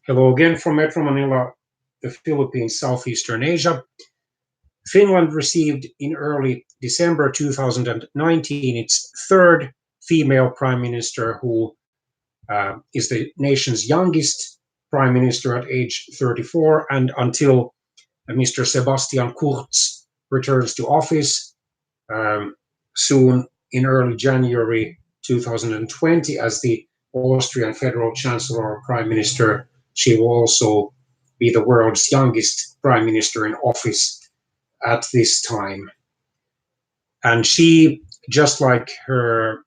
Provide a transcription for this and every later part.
Hello again from Metro Manila, the Philippines, Southeastern Asia. Finland received in early December 2019 its third female prime minister, who is the nation's youngest prime minister at age 34, and until Mr. Sebastian Kurz returns to office soon in early January 2020 as the Austrian Federal Chancellor or Prime Minister. She will also be the world's youngest prime minister in office at this time. And she, just like her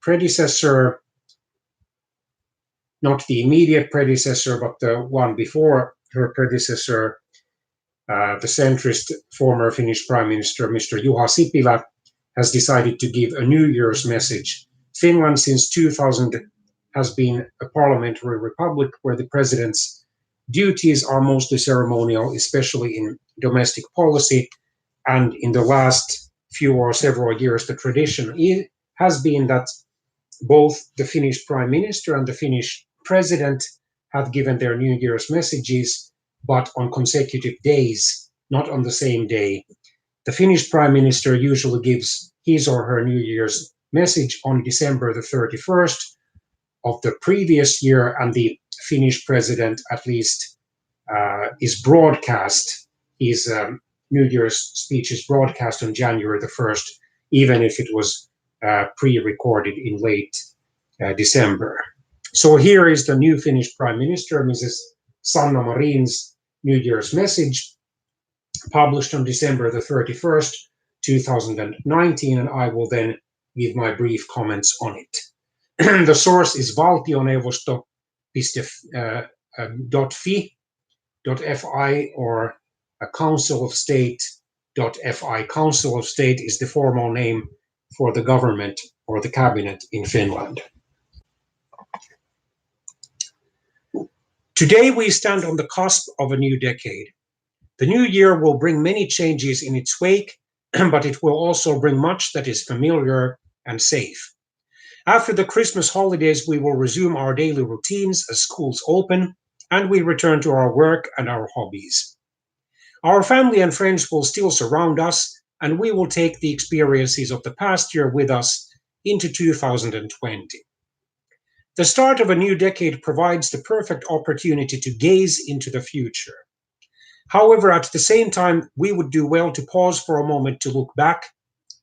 predecessor, not the immediate predecessor, but the one before her predecessor, the centrist former Finnish Prime Minister, Mr. Juha Sipilä, has decided to give a New Year's message. Finland, since 2000, has been a parliamentary republic where the president's duties are mostly ceremonial, especially in domestic policy. And in the last few or several years, the tradition has been that both the Finnish Prime Minister and the Finnish President have given their New Year's messages, but on consecutive days, not on the same day. The Finnish Prime Minister usually gives his or her New Year's message on December the 31st of the previous year, and the Finnish President at least is broadcast. His New Year's speech is broadcast on January the 1st, even if it was pre-recorded in late December. So here is the new Finnish Prime Minister, Mrs. Sanna Marin's New Year's message, published on December the 31st, 2019, and I will then give my brief comments on it. The source is valtioneuvosto.fi, or Council of State.fi. Council of State is the formal name for the government or the cabinet in Finland. Today we stand on the cusp of a new decade. The new year will bring many changes in its wake, but it will also bring much that is familiar and safe. After the Christmas holidays, we will resume our daily routines as schools open, and we return to our work and our hobbies. Our family and friends will still surround us, and we will take the experiences of the past year with us into 2020. The start of a new decade provides the perfect opportunity to gaze into the future. However, at the same time, we would do well to pause for a moment to look back,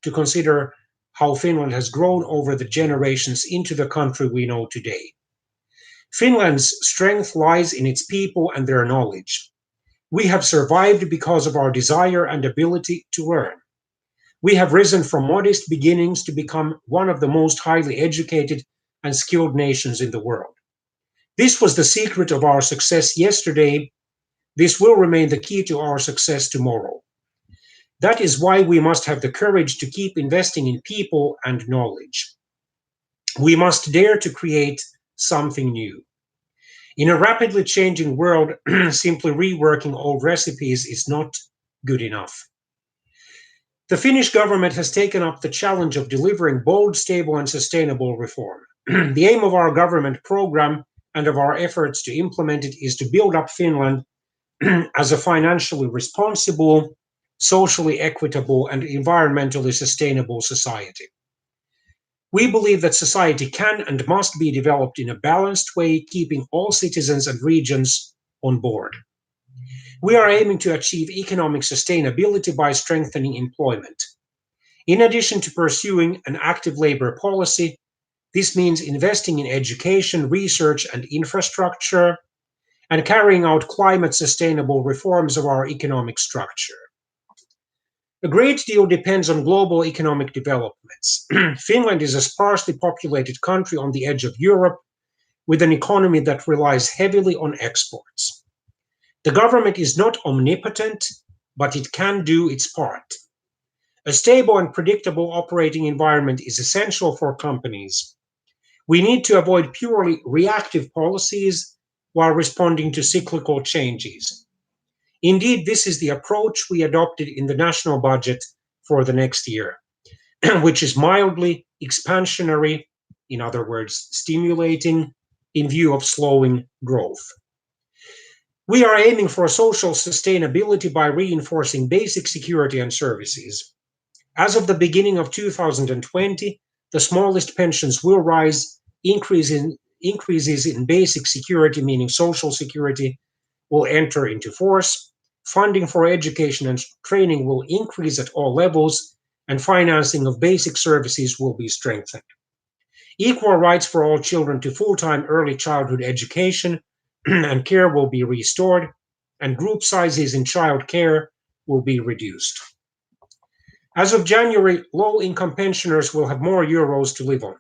to consider how Finland has grown over the generations into the country we know today. Finland's strength lies in its people and their knowledge. We have survived because of our desire and ability to learn. We have risen from modest beginnings to become one of the most highly educated and skilled nations in the world. This was the secret of our success yesterday. This will remain the key to our success tomorrow. That is why we must have the courage to keep investing in people and knowledge. We must dare to create something new. In a rapidly changing world, simply reworking old recipes is not good enough. The Finnish government has taken up the challenge of delivering bold, stable, and sustainable reform. The aim of our government program and of our efforts to implement it is to build up Finland as a financially responsible, socially equitable, and environmentally sustainable society. We believe that society can and must be developed in a balanced way, keeping all citizens and regions on board. We are aiming to achieve economic sustainability by strengthening employment. In addition to pursuing an active labor policy, this means investing in education, research, and infrastructure, and carrying out climate sustainable reforms of our economic structure. A great deal depends on global economic developments. Finland is a sparsely populated country on the edge of Europe, with an economy that relies heavily on exports. The government is not omnipotent, but it can do its part. A stable and predictable operating environment is essential for companies. We need to avoid purely reactive policies while responding to cyclical changes. Indeed, this is the approach we adopted in the national budget for the next year, which is mildly expansionary, in other words, stimulating, in view of slowing growth. We are aiming for social sustainability by reinforcing basic security and services. As of the beginning of 2020, the smallest pensions will rise, increases in basic security, meaning social security, will enter into force, funding for education and training will increase at all levels, and financing of basic services will be strengthened. Equal rights for all children to full-time early childhood education and care will be restored, and group sizes in child care will be reduced. As of January, low-income pensioners will have more euros to live on.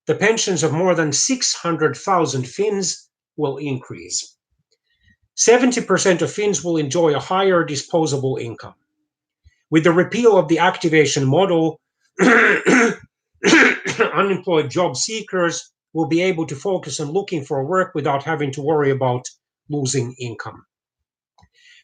The pensions of more than 600,000 Finns will increase. 70% of Finns will enjoy a higher disposable income. With the repeal of the activation model, unemployed job seekers will be able to focus on looking for work without having to worry about losing income.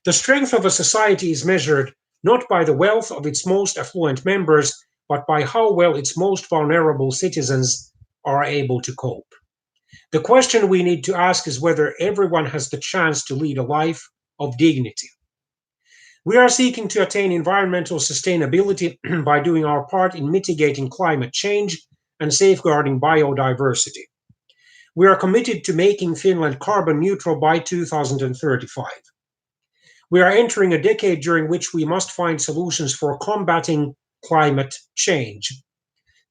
The strength of a society is measured not by the wealth of its most affluent members, but by how well its most vulnerable citizens are able to cope. The question we need to ask is whether everyone has the chance to lead a life of dignity. We are seeking to attain environmental sustainability by doing our part in mitigating climate change and safeguarding biodiversity. We are committed to making Finland carbon neutral by 2035. We are entering a decade during which we must find solutions for combating climate change.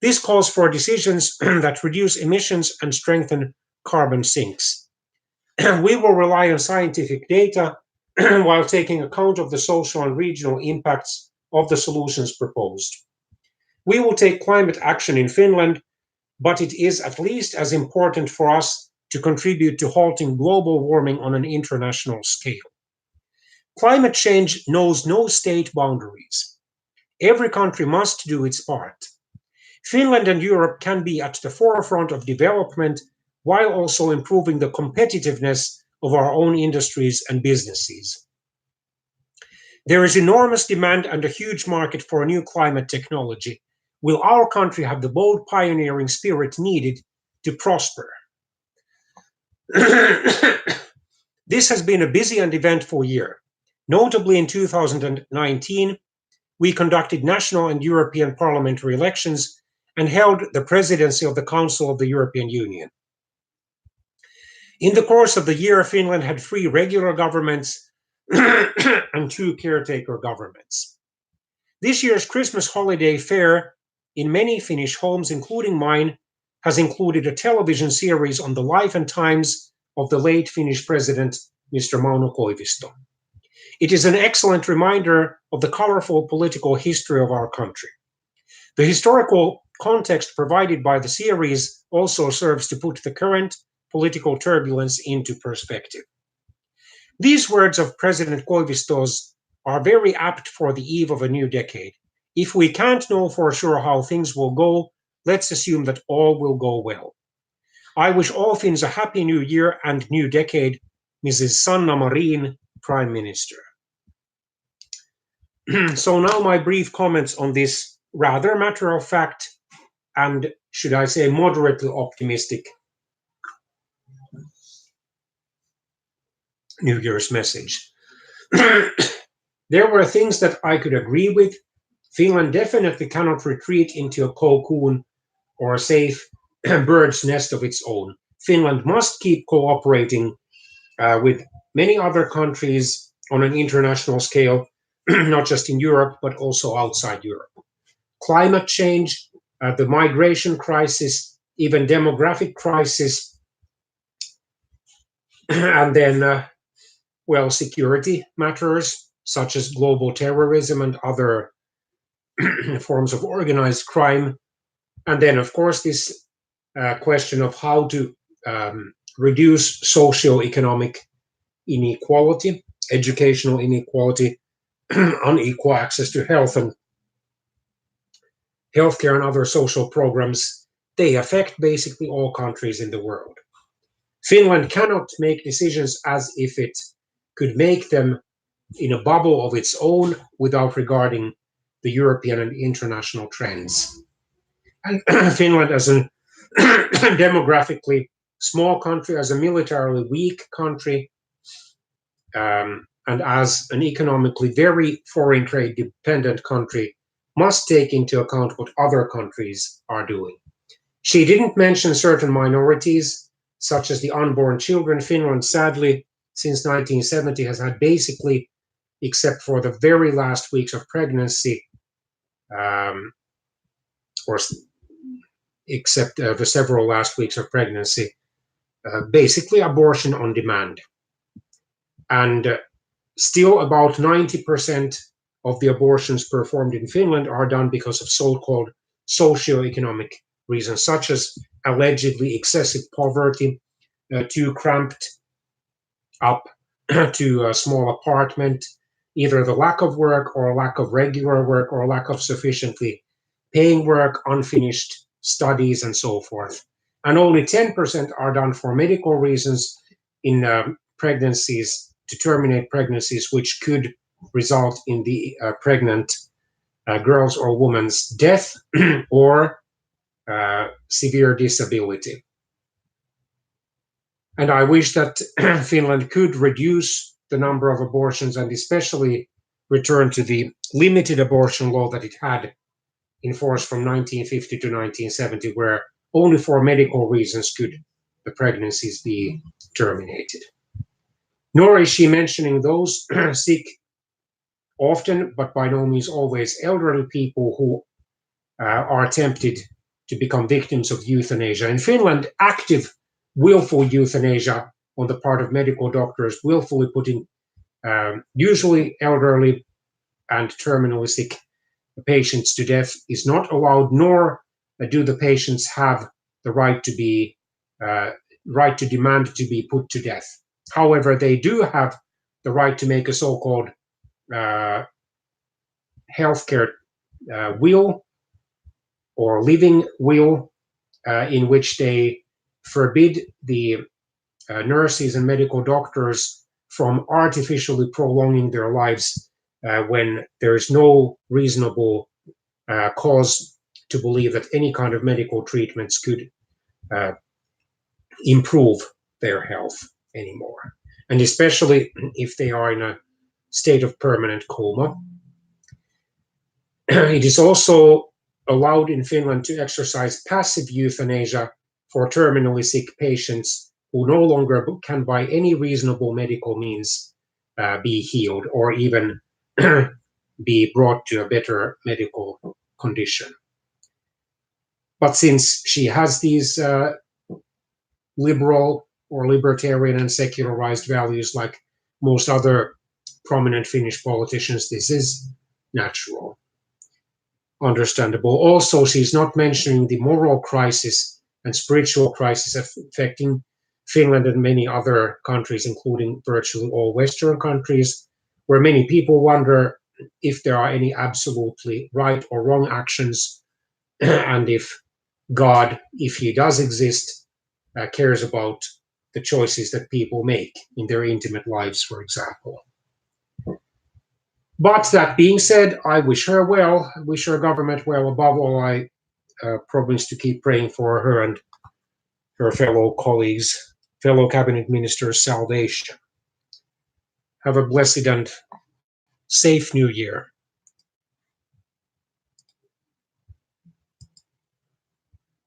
This calls for decisions that reduce emissions and strengthen carbon sinks. We will rely on scientific data while taking account of the social and regional impacts of the solutions proposed. We will take climate action in Finland, but it is at least as important for us to contribute to halting global warming on an international scale. Climate change knows no state boundaries. Every country must do its part. Finland and Europe can be at the forefront of development while also improving the competitiveness of our own industries and businesses. There is enormous demand and a huge market for new climate technology. Will our country have the bold pioneering spirit needed to prosper? This has been a busy and eventful year. Notably, in 2019, we conducted national and European parliamentary elections and held the presidency of the Council of the European Union. In the course of the year, Finland had 3 regular governments and 2 caretaker governments. This year's Christmas holiday fare in many Finnish homes, including mine, has included a television series on the life and times of the late Finnish president, Mr. Mauno Koivisto. It is an excellent reminder of the colorful political history of our country. The historical context provided by the series also serves to put the current political turbulence into perspective. These words of President Koivisto's are very apt for the eve of a new decade. If we can't know for sure how things will go, let's assume that all will go well. I wish all Finns a happy new year and new decade, Mrs. Sanna Marin, Prime Minister. So now my brief comments on this rather matter-of-fact and, should I say, moderately optimistic New Year's message. There were things that I could agree with. Finland definitely cannot retreat into a cocoon or a safe bird's nest of its own. Finland must keep cooperating with many other countries on an international scale, not just in Europe, but also outside Europe. Climate change, the migration crisis, even demographic crisis, and then, security matters, such as global terrorism and other forms of organized crime. And then, of course, this question of how to reduce socioeconomic inequality, educational inequality, unequal access to health and healthcare and other social programs. They affect basically all countries in the world. Finland cannot make decisions as if it could make them in a bubble of its own without regarding the European and international trends. And Finland, as a demographically small country, as a militarily weak country, and as an economically very foreign trade dependent country, must take into account what other countries are doing. She didn't mention certain minorities, such as the unborn children. Finland, sadly, since 1970, has had basically, except for the very last weeks of pregnancy, or except the several last weeks of pregnancy, basically abortion on demand. And still about 90% of the abortions performed in Finland are done because of so-called socioeconomic reasons, such as allegedly excessive poverty, too cramped up to a small apartment, either the lack of work or lack of regular work or lack of sufficiently paying work, unfinished studies, and so forth. And only 10% are done for medical reasons in pregnancies, to terminate pregnancies, which could result in the pregnant girl's or woman's death or severe disability. And I wish that Finland could reduce the number of abortions and especially return to the limited abortion law that it had in force from 1950 to 1970, where only for medical reasons could the pregnancies be terminated. Nor is she mentioning those sick, often, but by no means always, elderly people who are tempted to become victims of euthanasia. In Finland, active, willful euthanasia on the part of medical doctors, willfully putting usually elderly and terminally sick patients to death, is not allowed, nor do the patients have the right to demand to be put to death. However, they do have the right to make a so-called healthcare will or living will, in which they forbid the nurses and medical doctors from artificially prolonging their lives when there is no reasonable cause to believe that any kind of medical treatments could improve their health anymore. And especially if they are in a state of permanent coma. It is also allowed in Finland to exercise passive euthanasia for terminally sick patients who no longer can by any reasonable medical means be healed or even be brought to a better medical condition. But since she has these liberal or libertarian and secularized values like most other prominent Finnish politicians, this is natural, understandable. Also, she's not mentioning the moral crisis and spiritual crisis affecting Finland and many other countries, including virtually all Western countries, where many people wonder if there are any absolutely right or wrong actions, and if God, if he does exist, cares about the choices that people make in their intimate lives, for example. But that being said, I wish her well, wish her government well. Above all, I promise to keep praying for her and her fellow colleagues, fellow cabinet ministers' salvation. Have a blessed and safe new year.